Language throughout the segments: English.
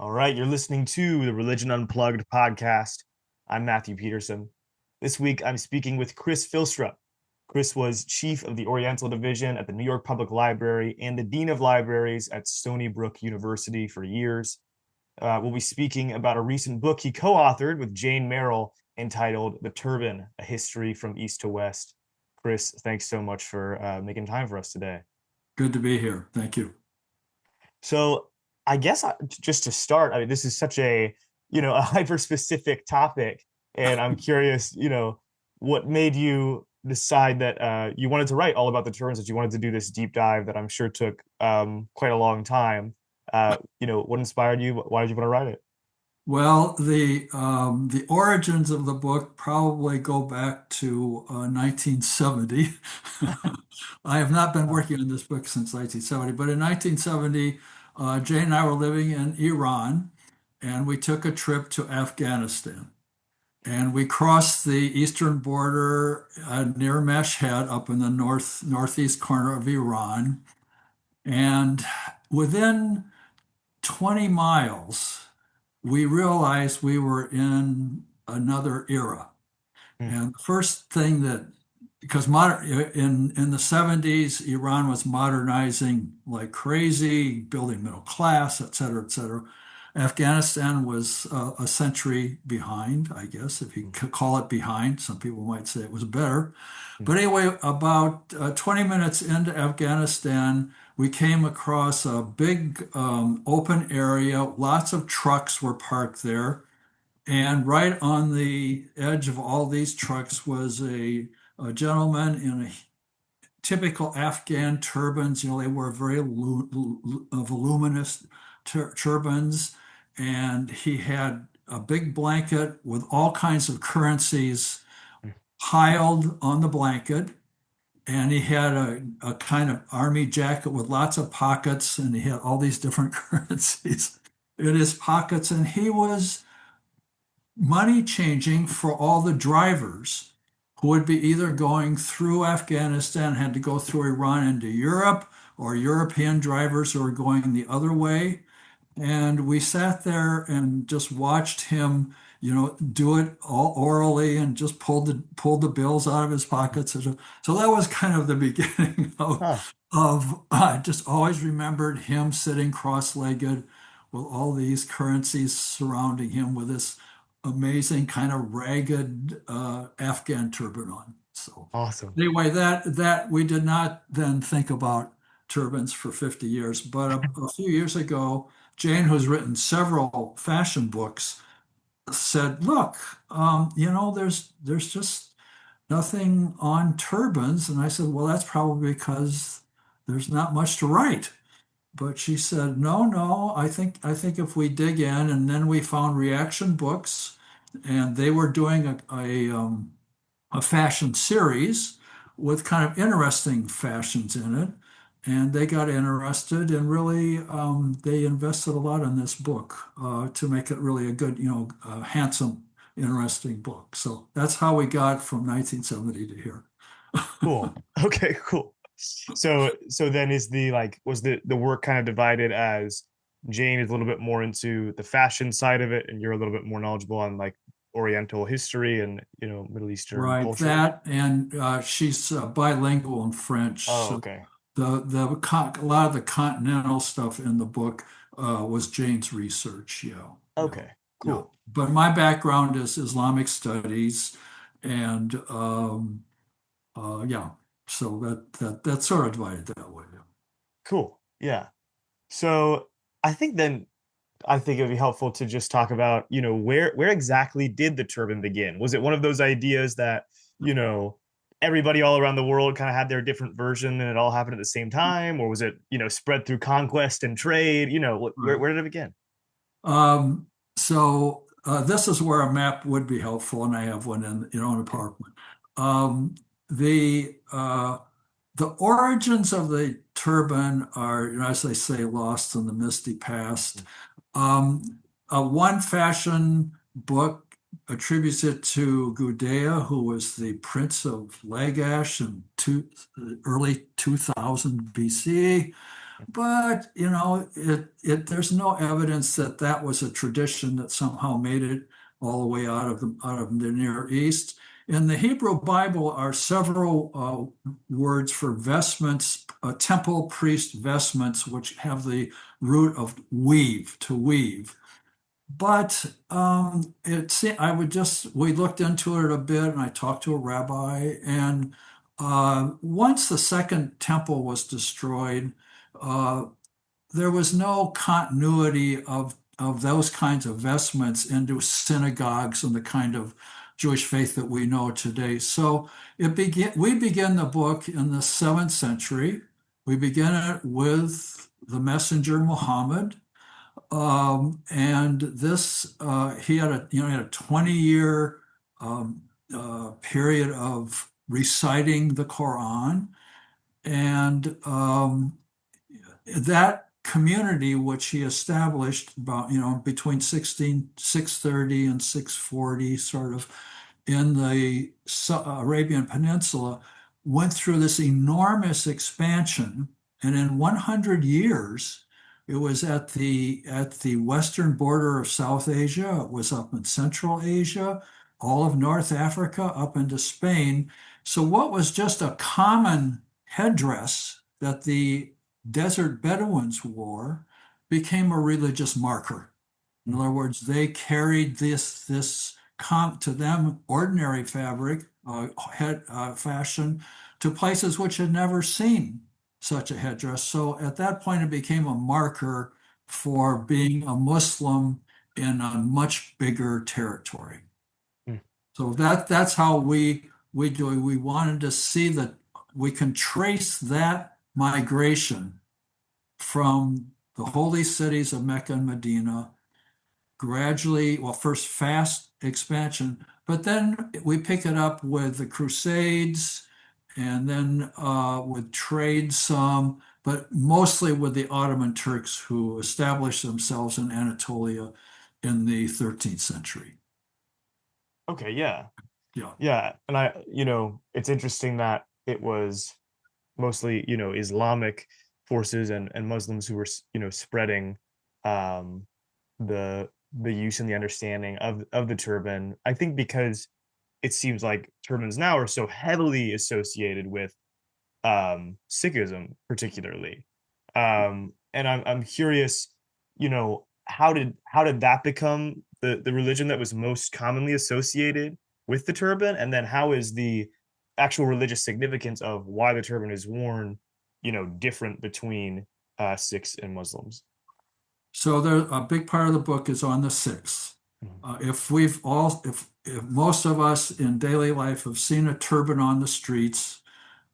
All right, you're listening to the Religion Unplugged podcast. I'm Matthew Peterson. This week, I'm speaking with Chris Filstrup. Chris was chief of the Oriental Division at the New York Public Library and the dean of libraries at Stony Brook University for years. We'll be speaking about a recent book he co-authored with Jane Merrill entitled The Turban, A History from East to West. Chris, thanks so much for making time for us today. Good to be here. Thank you. So I guess just to start, I mean, this is such a hyper specific topic, and I'm curious, what made you decide that you wanted to write all about the terms, that you wanted to do this deep dive that I'm sure took quite a long time. What inspired you? Why did you want to write it? Well, the origins of the book probably go back to 1970. I have not been working on this book since 1970, but in 1970, Jane and I were living in Iran, and we took a trip to Afghanistan. And we crossed the eastern border near Mashhad, up in the northeast corner of Iran. And within 20 miles, we realized we were in another era. Mm, And the first thing that, because in the 70s, Iran was modernizing like crazy, building middle class, et cetera, et cetera. Afghanistan was a century behind, I guess, if you mm, could call it behind. Some people might say it was better. mm, But anyway, about 20 minutes into Afghanistan, we came across a big open area. Lots of trucks were parked there. And right on the edge of all these trucks was a gentleman in a typical Afghan turbans. You know, they were very voluminous turbans. And he had a big blanket with all kinds of currencies mm. piled on the blanket. And he had a kind of army jacket with lots of pockets, and he had all these different currencies in his pockets. And he was money changing for all the drivers who would be either going through Afghanistan, had to go through Iran into Europe, or European drivers who were going the other way. And we sat there and just watched him, do it all orally and just pulled the bills out of his pockets. So that was kind of the beginning Huh. of I just always remembered him sitting cross-legged with all these currencies surrounding him with this amazing kind of ragged Afghan turban on. So Awesome. anyway, that we did not then think about turbans for 50 years, but a few years ago, Jane, who's written several fashion books, said, "Look, there's just nothing on turbans." And I said, "Well, that's probably because there's not much to write." But she said, "No, no, I think if we dig in," and then we found reaction books, and they were doing a fashion series with kind of interesting fashions in it. And they got interested and really they invested a lot in this book to make it really a good, handsome, interesting book. So that's how we got from 1970 to here. Cool. Okay, cool. So then is the like was the work kind of divided as Jane is a little bit more into the fashion side of it and you're a little bit more knowledgeable on like Oriental history and Middle Eastern Right, culture? that and she's bilingual in French. Oh, So okay. a lot of the continental stuff in the book was Jane's research. Yeah, yeah, Okay, yeah. cool. But my background is Islamic studies, and yeah, so that's sort of divided that way. Cool. Yeah. So I think then I think it would be helpful to just talk about, where exactly did the turban begin? Was it one of those ideas that, you know, everybody all around the world kind of had their different version and it all happened at the same time? Or was it, spread through conquest and trade? Right. Where did it begin? So this is where a map would be helpful, and I have one in apartment. Um, the uh, the origins of the turban are, as they say, lost in the misty past. Um, one fashion book attributes it to Gudea, who was the Prince of Lagash in early 2000 BC. But there's no evidence that that was a tradition that somehow made it all the way out of the Near East. In the Hebrew Bible are several words for vestments, temple priest vestments, which have the root of weave, to weave. But we looked into it a bit, and I talked to a rabbi, and once the second temple was destroyed, uh, there was no continuity of those kinds of vestments into synagogues and the kind of Jewish faith that we know today. So we begin the book in the 7th century. We begin it with the messenger Muhammad. And this, he had a 20-year period of reciting the Quran. And that community, which he established about, between 630 and 640, sort of in the Arabian Peninsula, went through this enormous expansion. And in 100 years, it was at the western border of South Asia. It was up in Central Asia, all of North Africa, up into Spain. So what was just a common headdress that the desert Bedouins wore became a religious marker. In other words, they carried this to them ordinary fabric fashion to places which had never seen such a headdress. So at that point, it became a marker for being a Muslim in a much bigger territory. Mm. So that's how we do it. We wanted to see that we can trace that migration from the holy cities of Mecca and Medina gradually, well, first fast expansion, but then we pick it up with the Crusades and then with trade some, but mostly with the Ottoman Turks who established themselves in Anatolia in the 13th century. Okay, yeah. Yeah. Yeah, and it's interesting that it was mostly, Islamic forces and Muslims who were, spreading um, the use and the understanding of the turban. I think because it seems like turbans now are so heavily associated with Sikhism, particularly. And I'm curious, how did that become the religion that was most commonly associated with the turban, and then how is the actual religious significance of why the turban is worn, different between Sikhs and Muslims? So there, a big part of the book is on the Sikhs. Mhm. If most of us in daily life have seen a turban on the streets,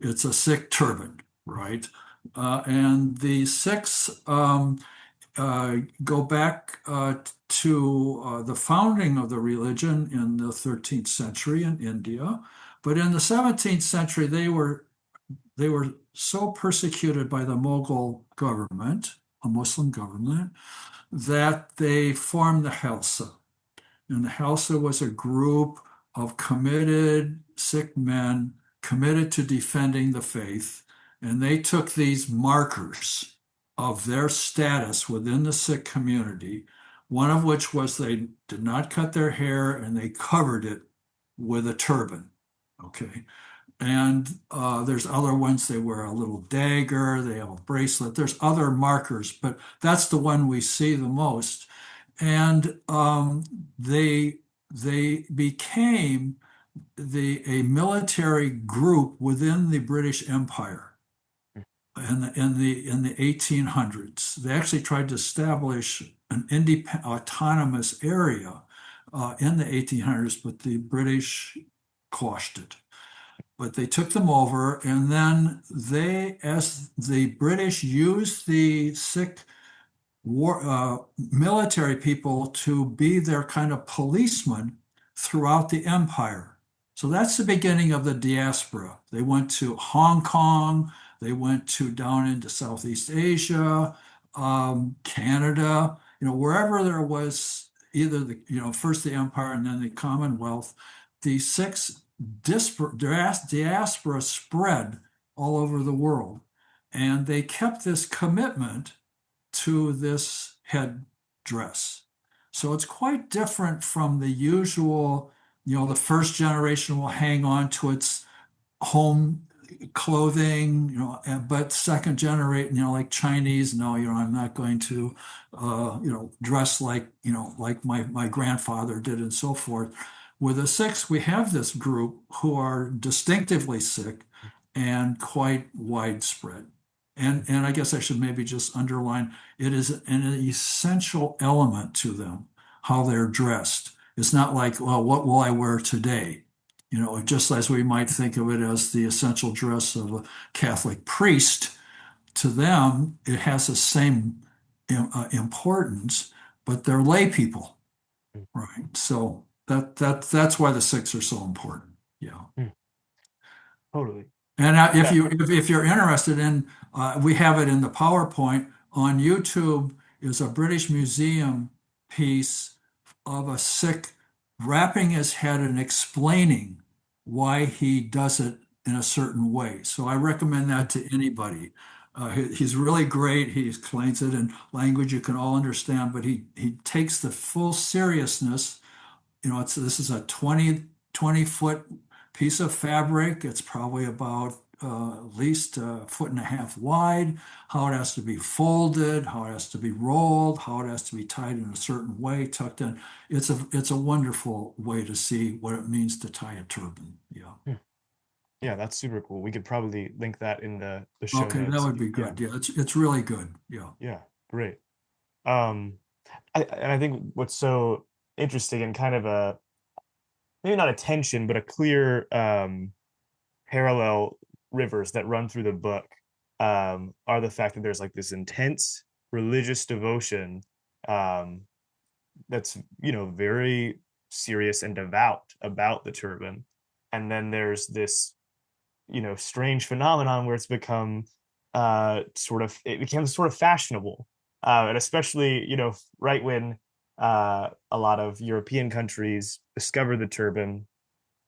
it's a Sikh turban, right? And the Sikhs go back to the founding of the religion in the 13th century in India. But in the 17th century, they were so persecuted by the Mughal government, a Muslim government, that they formed the Khalsa. And the Khalsa was a group of committed Sikh men committed to defending the faith. And they took these markers of their status within the Sikh community, one of which was they did not cut their hair and they covered it with a turban. Okay. And there's other ones, they wear a little dagger, they have a bracelet. There's other markers, but that's the one we see the most. And they became a military group within the British Empire in the 1800s. They actually tried to establish an independent autonomous area in the 1800s, but the British quashed it. But they took them over, and then as the British used the Sikh military people to be their kind of policemen throughout the empire. So that's the beginning of the diaspora. They went to Hong Kong, they went to down into Southeast Asia, Canada, wherever there was either first the empire and then the Commonwealth, the six diaspora spread all over the world. and they kept this commitment to this headdress. So it's quite different from the usual, the first generation will hang on to its home clothing, but second generation, like Chinese, no, I'm not going to, dress like, like my grandfather did and so forth. With the Sikhs, we have this group who are distinctively Sikh and quite widespread. And I guess I should maybe just underline it is an essential element to them, how they're dressed. It's not like, well, what will I wear today? Just as we might think of it as the essential dress of a Catholic priest, to them, it has the same importance, but they're lay people, right? So that's why the Sikhs are so important. Yeah. Mm, totally. And if Yeah. you're interested in, we have it in the PowerPoint on YouTube. Is a British Museum piece of a Sikh wrapping his head and explaining why he does it in a certain way. So I recommend that to anybody. He's really great. He explains it in language you can all understand, but he takes the full seriousness. This is a 20 foot piece of fabric. It's probably about at least a foot and a half wide, how it has to be folded, how it has to be rolled, how it has to be tied in a certain way, tucked in. It's a wonderful way to see what it means to tie a turban. Yeah. Hmm. Yeah, that's super cool. We could probably link that in the show Okay, that notes. would be Yeah. good. Yeah, it's really good. Yeah. Yeah. Great. Um, and I think what's so interesting and kind of a maybe not a tension, but a clear parallel rivers that run through the book are the fact that there's like this intense religious devotion um, that's very serious and devout about the turban, and then there's this strange phenomenon where it becomes sort of fashionable, and especially right when a lot of European countries discover the turban,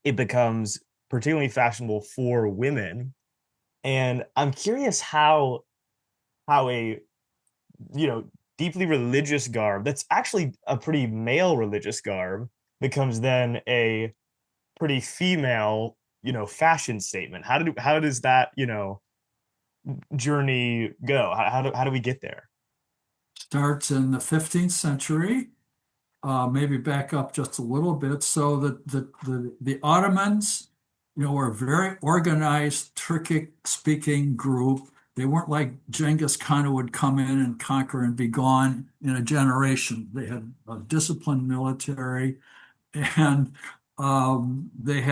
it becomes particularly fashionable for women. And I'm curious how a you know deeply religious garb that's actually a pretty male religious garb becomes then a pretty female fashion statement. How does that journey go? How do we get there? Starts in the 15th century. Maybe back up just a little bit. So the Ottomans, were a very organized Turkic-speaking group. They weren't like Genghis Khan, who would come in and conquer and be gone in a generation. They had a disciplined military, and they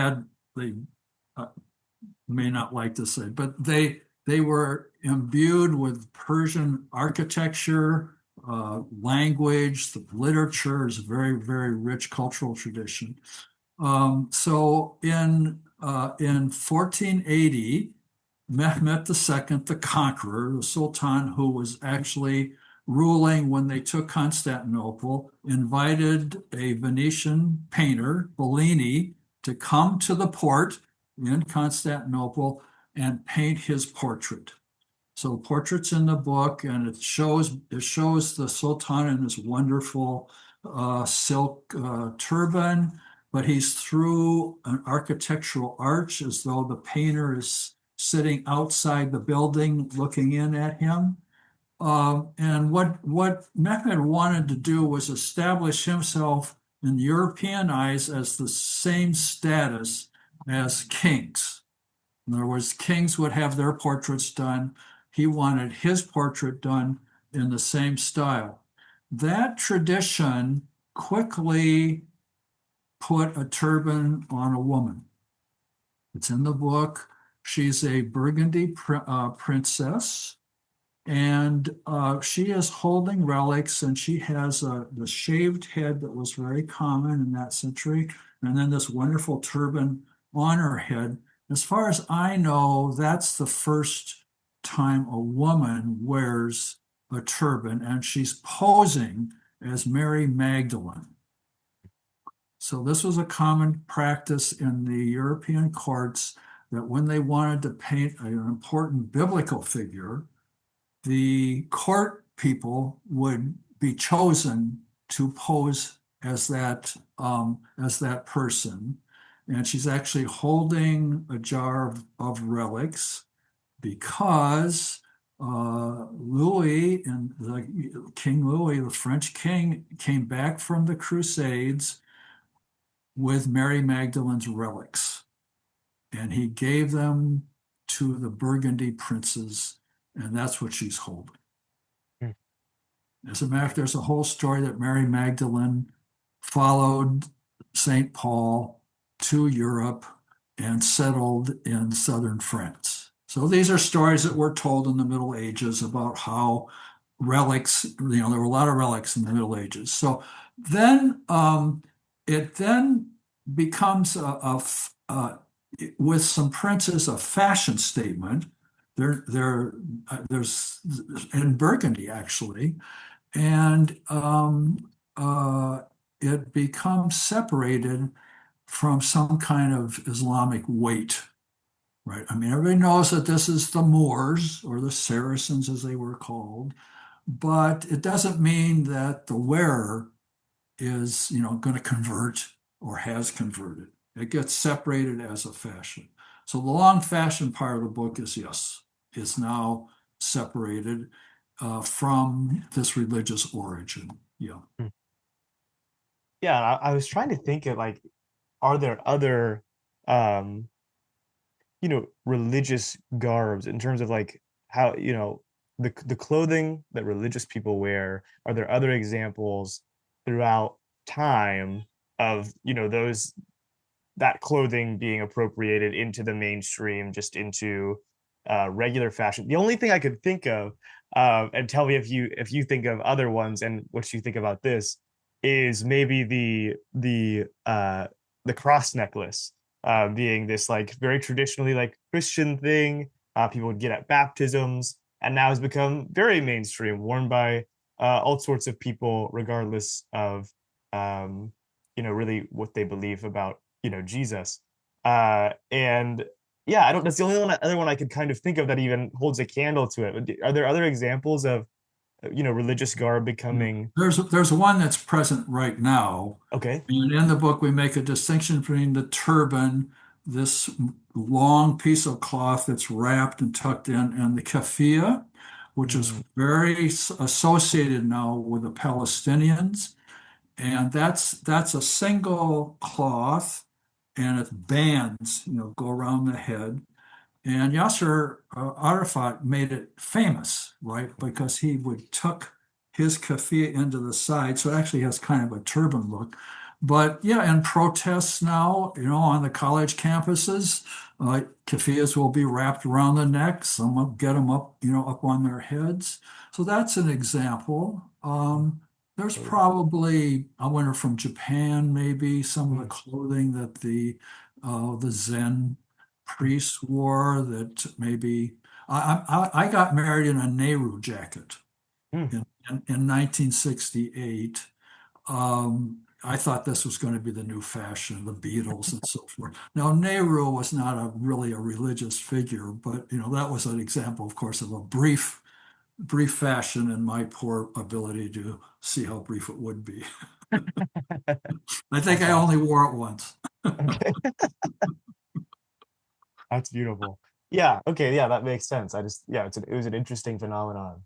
may not like to say, but they were imbued with Persian architecture, language, the literature is a very, very rich cultural tradition. So in 1480, Mehmet II, the Conqueror, the Sultan who was actually ruling when they took Constantinople, invited a Venetian painter, Bellini, to come to the port in Constantinople and paint his portrait. So portrait's in the book, and it shows the Sultan in this wonderful silk turban, but he's through an architectural arch as though the painter is sitting outside the building looking in at him. And what Mehmed wanted to do was establish himself in European eyes as the same status as kings. In other words, kings would have their portraits done. He wanted his portrait done in the same style. That tradition quickly put a turban on a woman. It's in the book. She's a Burgundy princess, and she is holding relics, and she has the shaved head that was very common in that century, and then this wonderful turban on her head. As far as I know, that's the first time a woman wears a turban, and she's posing as Mary Magdalene. So this was a common practice in the European courts that when they wanted to paint an important biblical figure, the court people would be chosen to pose as that person. And she's actually holding a jar of relics because Louis and King Louis, the French king, came back from the Crusades with Mary Magdalene's relics, and he gave them to the Burgundy princes, and that's what she's holding. Hmm. As a matter of fact, there's a whole story that Mary Magdalene followed St. Paul to Europe and settled in southern France. So these are stories that were told in the Middle Ages about how relics, there were a lot of relics in the Middle Ages. So then it then becomes with some princes a fashion statement. There's in Burgundy actually, and it becomes separated from some kind of Islamic weight, right? I mean, everybody knows that this is the Moors or the Saracens, as they were called, but it doesn't mean that the wearer is, going to convert or has converted. It gets separated as a fashion. So the long fashion part of the book is now separated from this religious origin. Yeah. Hmm. Yeah, I was trying to think of like, are there other um religious garbs in terms of like how, the clothing that religious people wear? Are there other examples throughout time of, those that clothing being appropriated into the mainstream, just into regular fashion? The only thing I could think of, and tell me if you think of other ones and what you think about this, is maybe the cross necklace, being this like very traditionally like Christian thing people would get at baptisms, and now has become very mainstream, worn by all sorts of people, regardless of really what they believe about Jesus. And yeah, I don't. That's the only other one I could kind of think of that even holds a candle to it. Are there other examples of religious garb Yeah. becoming? There's one that's present right now. Okay. And in the book, we make a distinction between the turban, this long piece of cloth that's wrapped and tucked in, and the keffiyeh, which is Mm, very associated now with the Palestinians. And that's a single cloth, and its bands, go around the head. And Yasser Arafat made it famous, right? Because he would tuck his keffiyeh into the side, so it actually has kind of a turban look. But yeah, in protests now, on the college campuses, keffiyehs will be wrapped around the neck. Some will get them up, up on their heads. So that's an example. There's okay. probably, I wonder from Japan, maybe some of the Mm, clothing that the Zen priests wore that maybe I got married in a Nehru jacket mm. in 1968. I thought this was going to be the new fashion, the Beatles and so forth. Now, Nehru was not really a religious figure, but that was an example, of course, of a brief fashion and my poor ability to see how brief it would be. I think That's I only awesome. wore it once. Okay. That's beautiful. Yeah. Okay. Yeah, that makes sense. Yeah, it was an interesting phenomenon.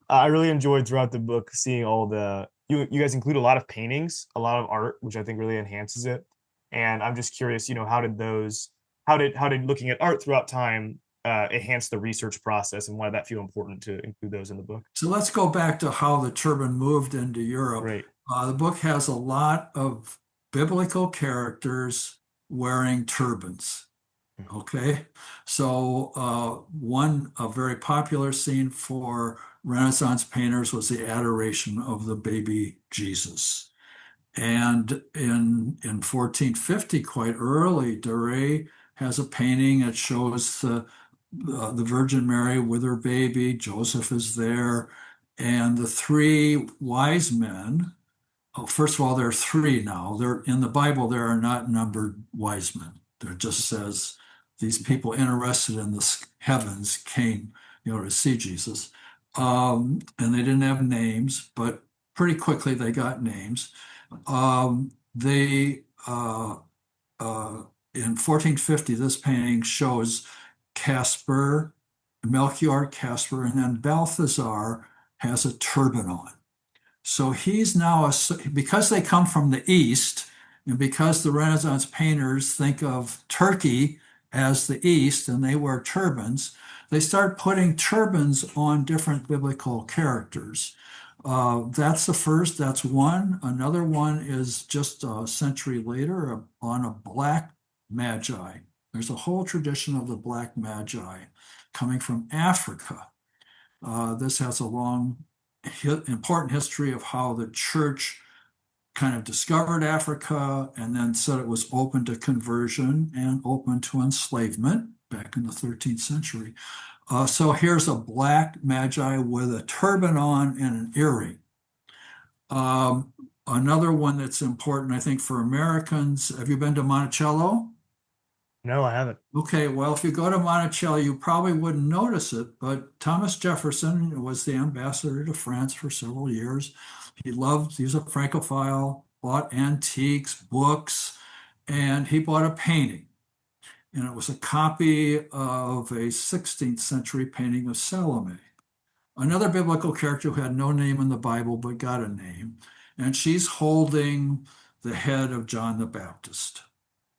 I really enjoyed throughout the book seeing all you guys include a lot of paintings, a lot of art, which I think really enhances it. And I'm just curious, how did looking at art throughout time enhance the research process, and why did that feel important to include those in the book? So let's go back to how the turban moved into Europe. Great. The book has a lot of biblical characters wearing turbans. Okay, so a very popular scene for Renaissance painters was the adoration of the baby Jesus. And in 1450, quite early, Duret has a painting that shows the Virgin Mary with her baby. Joseph is there, and the three wise men. Oh, first of all, there are three now. There in the Bible, there are not numbered wise men. There just says these people interested in the heavens came, to see Jesus. And they didn't have names, but pretty quickly they got names. They In 1450, this painting shows Casper, Melchior, Casper, and then Balthazar has a turban on. So he's now, because they come from the East, and because the Renaissance painters think of Turkey as the East and they wear turbans, they start putting turbans on different biblical characters. That's the first, that's one. Another one is just a century later on a black magi. There's a whole tradition of the black magi coming from Africa. This has a long, important history of how the church kind of discovered Africa and then said it was open to conversion and open to enslavement back in the 13th century. So here's a black magi with a turban on and an earring. Another one that's important, I think, for Americans. Have you been to Monticello? No, I haven't. Okay, well, if you go to Monticello, you probably wouldn't notice it, but Thomas Jefferson was the ambassador to France for several years. He was a Francophile, bought antiques, books, and he bought a painting. And it was a copy of a 16th century painting of Salome, another biblical character who had no name in the Bible but got a name. And she's holding the head of John the Baptist.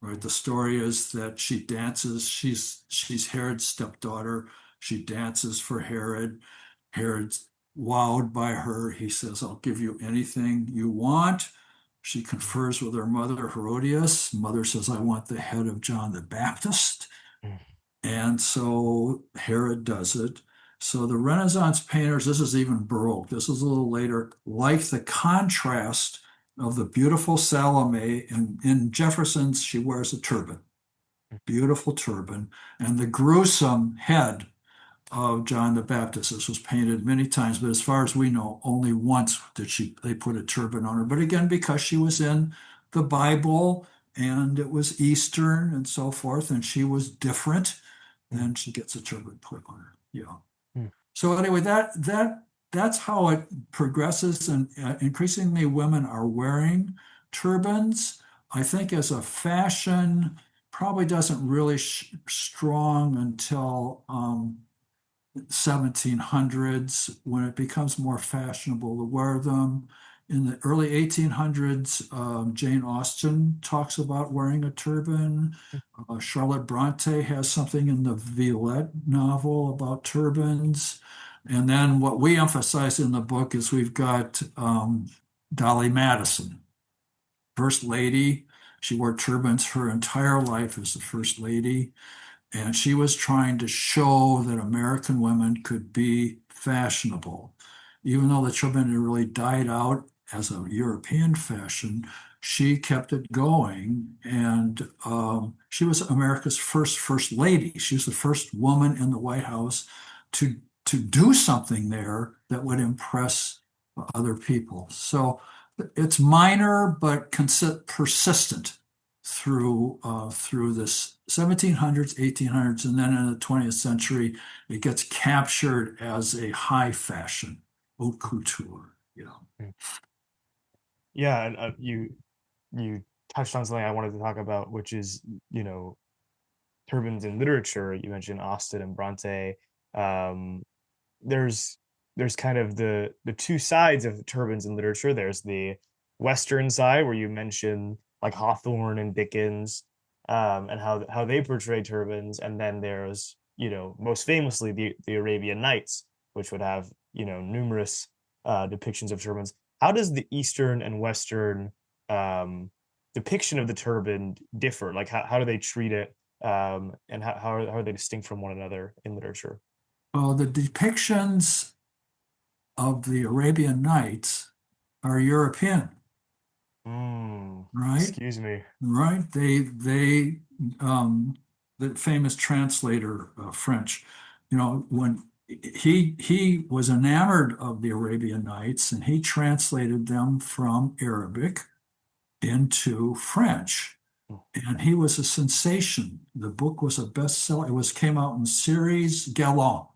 Right. The story is that she dances. She's Herod's stepdaughter. She dances for Herod. Herod's wowed by her. He says, "I'll give you anything you want." She confers with her mother, Herodias. Mother says, "I want the head of John the Baptist." Mm. And so Herod does it. So the Renaissance painters, this is even Baroque, this is a little later, like the contrast of the beautiful Salome. In Jefferson's, she wears a turban, beautiful turban, and the gruesome head of John the Baptist. This was painted many times, but as far as we know, only once did they put a turban on her. But again, because she was in the Bible and it was Eastern and so forth, and she was different, Mm. then she gets a turban put on her. Yeah. Mm. So anyway, that's how it progresses, and increasingly women are wearing turbans. I think as a fashion, probably doesn't really strong until 1700s when it becomes more fashionable to wear them. In the early 1800s, Jane Austen talks about wearing a turban. Charlotte Bronte has something in the Villette novel about turbans. And then what we emphasize in the book is we've got Dolly Madison, First Lady. She wore turbans her entire life as the First Lady. And she was trying to show that American women could be fashionable. Even though the turban had really died out as a European fashion, she kept it going. And she was America's first lady. She was the first woman in the White House to do something there that would impress other people. So it's minor but persistent through this 1700s, 1800s, and then in the 20th century, it gets captured as a high fashion, haute couture. Mm. Yeah, and you touched on something I wanted to talk about, which is, turbans in literature. You mentioned Austen and Bronte. Um, there's there's kind of the two sides of turbans in literature. There's the Western side where you mention like Hawthorne and Dickens, and how they portray turbans, and then there's most famously the Arabian Nights, which would have numerous depictions of turbans. How does the Eastern and Western um, depiction of the turban differ? Like how do they treat it, and how are they distinct from one another in literature? The depictions of the Arabian Nights are European, right? Excuse me. Right? The famous translator, French, when he was enamored of the Arabian Nights and he translated them from Arabic into French. and he was a sensation. The book was a bestseller. Came out in series. Galland.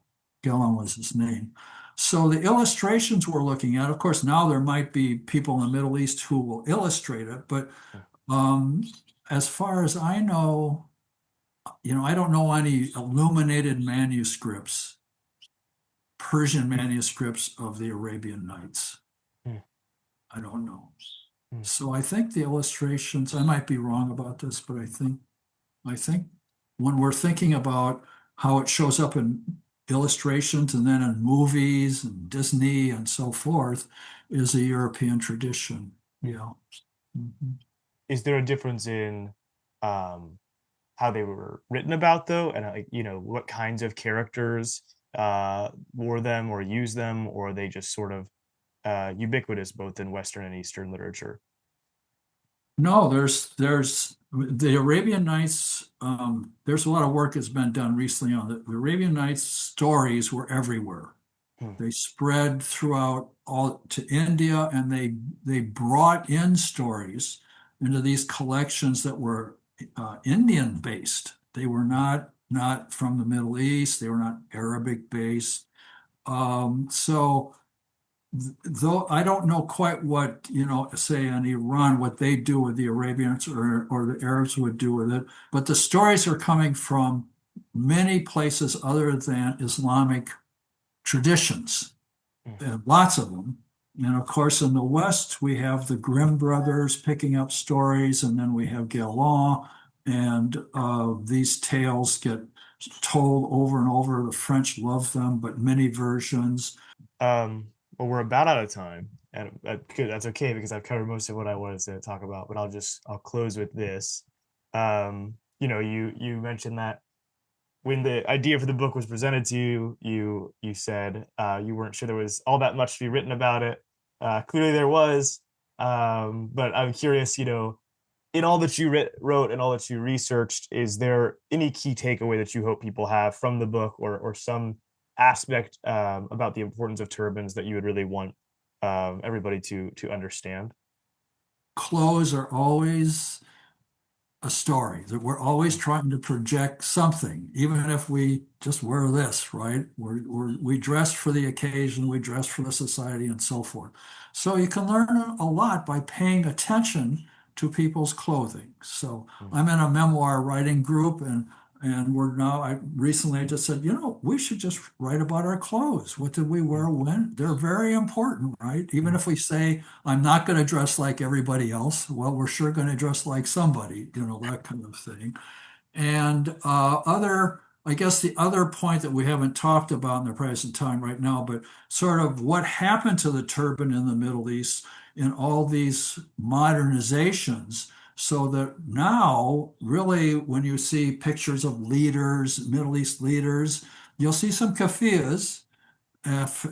Galland was his name. So the illustrations we're looking at, of course, now there might be people in the Middle East who will illustrate it, but um, as far as I know, I don't know any illuminated manuscripts, Persian manuscripts of the Arabian Nights. Mm, I don't know. mm. So I think the illustrations, I might be wrong about this, but I think when we're thinking about how it shows up in illustrations and then in movies and Disney and so forth, is a European tradition. Yeah. Mhm. Is there a difference in um, how they were written about, though, and what kinds of characters wore them or use them, or are they just sort of ubiquitous both in Western and Eastern literature? No, there's the Arabian Nights. There's a lot of work that's been done recently on it. The Arabian Nights stories were everywhere. Hmm. They spread throughout all to India, and they brought in stories into these collections that were Indian based. They were not from the Middle East. They were not Arabic based. So though I don't know quite what, say in Iran, what they do with the Arabians or the Arabs would do with it, but the stories are coming from many places other than Islamic traditions, Hmm. and lots of them. And of course, in the West, we have the Grimm brothers picking up stories, and then we have Galland, and these tales get told over and over. The French love them, but many versions. Well, we're about out of time, and that's okay because I've covered most of what I wanted to talk about. But I'll close with this. You mentioned that when the idea for the book was presented to you, you said you weren't sure there was all that much to be written about it. Clearly, there was, but I'm curious. In all that you wrote and all that you researched, is there any key takeaway that you hope people have from the book, or some aspect about the importance of turbans that you would really want everybody to understand? Clothes are always a story, that we're always trying to project something, even if we just wear this, right? We dress for the occasion, we dress for the society, and so forth. So you can learn a lot by paying attention to people's clothing. So Mm, I'm in a memoir writing group, and I recently just said, we should just write about our clothes. What did we mm, wear when? They're very important, right? Even mm, if we say, I'm not going to dress like everybody else, well, we're sure going to dress like somebody, that kind of thing. And I guess the other point that we haven't talked about in the present time right now, but sort of what happened to the turban in the Middle East in all these modernizations, so that now, really, when you see pictures of leaders, Middle East leaders, you'll see some keffiyehs. If,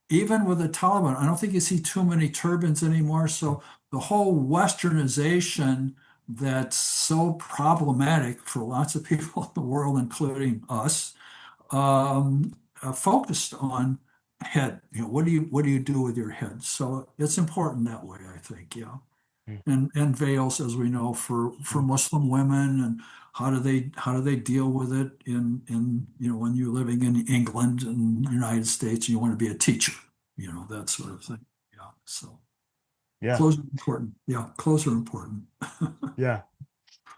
even with the Taliban, I don't think you see too many turbans anymore. mm, So the whole westernization that's so problematic for lots of people in the world, including us, focused on head. What do you do with your head? So it's important that way, I think. Yeah, mm, and veils, as we know, for mm. Muslim women, and how do they deal with it in when you're living in England and United States and you want to be a teacher, that sort of thing. Yeah. So Yeah, clothes are important. Yeah, clothes are important. yeah.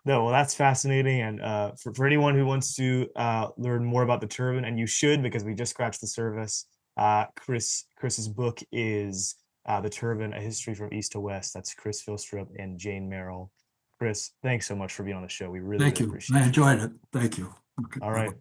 No, well, that's fascinating. And for anyone who wants to learn more about the turban, and you should because we just scratched the surface, Chris's book is The Turban: A History from East to West. That's Chris Filstrup and Jane Merrill. Chris, thanks so much for being on the show. We really, Thank really you. I appreciate it. enjoyed it. Thank you. Okay, All bye-bye. right.